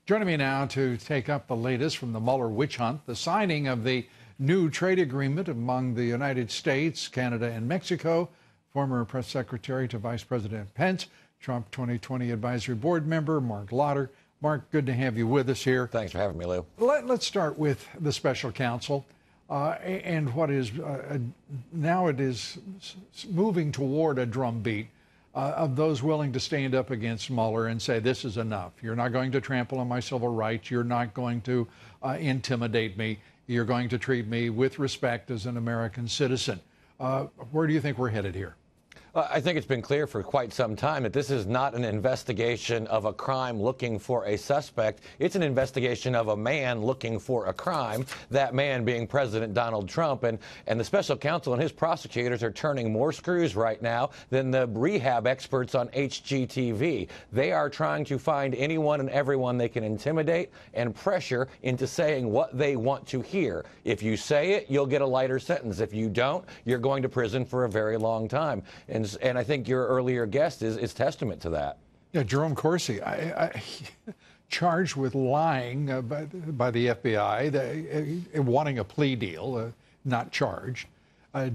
Joining me now to take up the latest from the Mueller witch hunt, the signing of the new trade agreement among the United States, Canada, and Mexico, former press secretary to Vice President Pence, Trump 2020 Advisory Board member Marc Lotter. Marc, good to have you with us here. Thanks for having me, Lou. Let's start with the special counsel and what is now it is moving toward a drumbeat of those willing to stand up against Mueller and say, this is enough. You're not going to trample on my civil rights. You're not going to intimidate me. You're going to treat me with respect as an American citizen. Where do you think we're headed here? I think it's been clear for quite some time that this is not an investigation of a crime looking for a suspect. It's an investigation of a man looking for a crime, that man being President Donald Trump. And the special counsel and his prosecutors are turning more screws right now than the rehab experts on HGTV. They are trying to find anyone and everyone they can intimidate and pressure into saying what they want to hear. If you say it, you'll get a lighter sentence. If you don't, you're going to prison for a very long time. And I think your earlier guest is testament to that. Yeah, Jerome Corsi, charged with lying by the FBI, wanting a plea deal, not charged,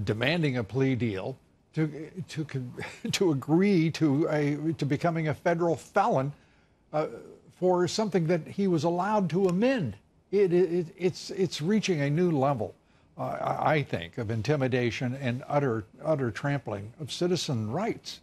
demanding a plea deal to agree to becoming a federal felon for something that he was allowed to amend. It's reaching a new level, I think, of intimidation and utter trampling of citizen rights.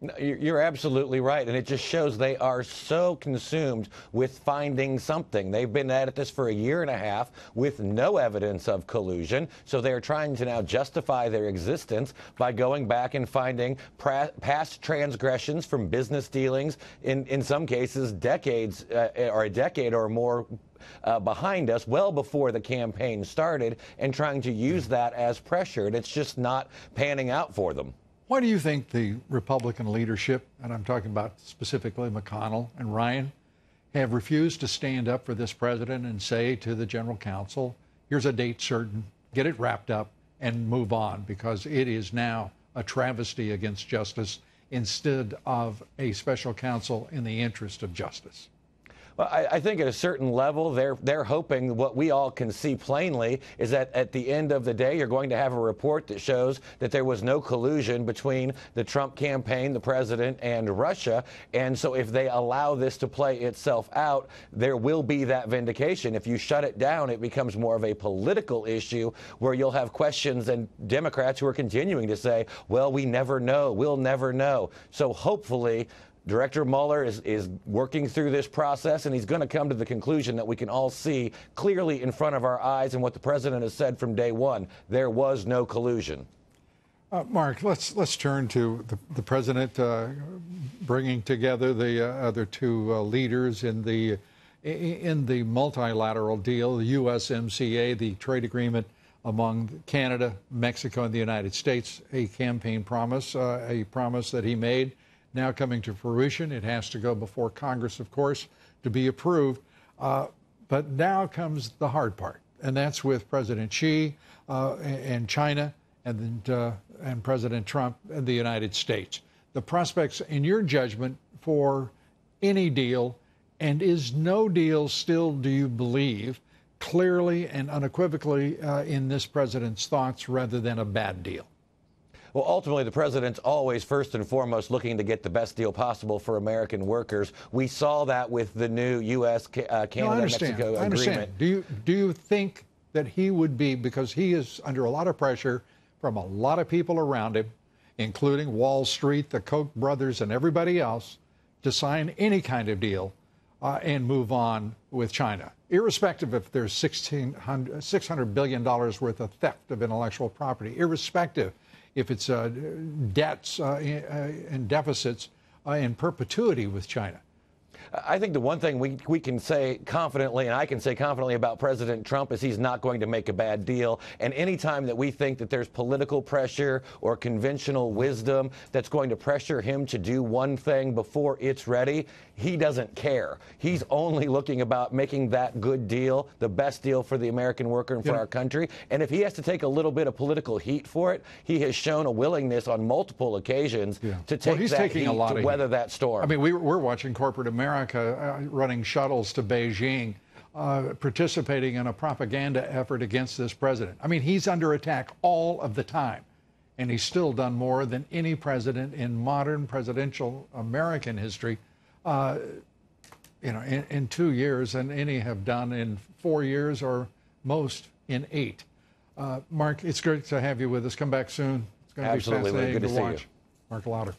No, you're absolutely right, and it just shows they are so consumed with finding something. They've been at this for a year and a half with no evidence of collusion, so they're trying to now justify their existence by going back and finding past transgressions from business dealings, in some cases decades or a decade or more behind us, well before the campaign started, and trying to use that as pressure, and it's just not panning out for them. Why do you think the Republican leadership, and I'm talking about specifically McConnell and Ryan, have refused to stand up for this president and say to the general counsel, here's a date certain, get it wrapped up, and move on, because it is now a travesty against justice instead of a special counsel in the interest of justice? Well, I think at a certain level, they're hoping what we all can see plainly is that at the end of the day, you're going to have a report that shows that there was no collusion between the Trump campaign, the president, and Russia. And so if they allow this to play itself out, there will be that vindication. If you shut it down, it becomes more of a political issue where you'll have questions and Democrats who are continuing to say, well, we never know, we'll never know. So hopefully, Director Mueller is working through this process, and he's going to come to the conclusion that we can all see clearly in front of our eyes, and what the president has said from day one: there was no collusion. Marc, let's turn to the president bringing together the other two leaders in the multilateral deal, the USMCA, the trade agreement among Canada, Mexico, and the United States, a campaign promise, a promise that he made, now coming to fruition. It has to go before Congress, of course, to be approved. But now comes the hard part, and that's with President Xi and China and President Trump and the United States. The prospects, in your judgment, for any deal, and is no deal still, do you believe, clearly and unequivocally in this president's thoughts, rather than a bad deal? Well, ultimately, the president's always first and foremost looking to get the best deal possible for American workers. We saw that with the new U.S. Canada-Mexico agreement. Do you think that he would be, because he is under a lot of pressure from a lot of people around him, including Wall Street, the Koch brothers, and everybody else, to sign any kind of deal and move on with China, irrespective if there's $600 billion worth of theft of intellectual property, irrespective if it's debts and deficits in perpetuity with China? I think the one thing we can say confidently, and I can say confidently about President Trump, is he's not going to make a bad deal. And any time that we think that there's political pressure or conventional wisdom that's going to pressure him to do one thing before it's ready, he doesn't care. He's only looking about making that good deal, the best deal for the American worker and for our country. And if he has to take a little bit of political heat for it, he has shown a willingness on multiple occasions to take that heat to weather that storm. I mean, we're watching corporate America running shuttles to Beijing, participating in a propaganda effort against this president. I mean, he's under attack all of the time. And he's still done more than any president in modern presidential American history, in 2 years, and any have done in 4 years, or most in 8. Mark, it's great to have you with us. Come back soon. It's going to be fascinating to watch. Marc Lotter.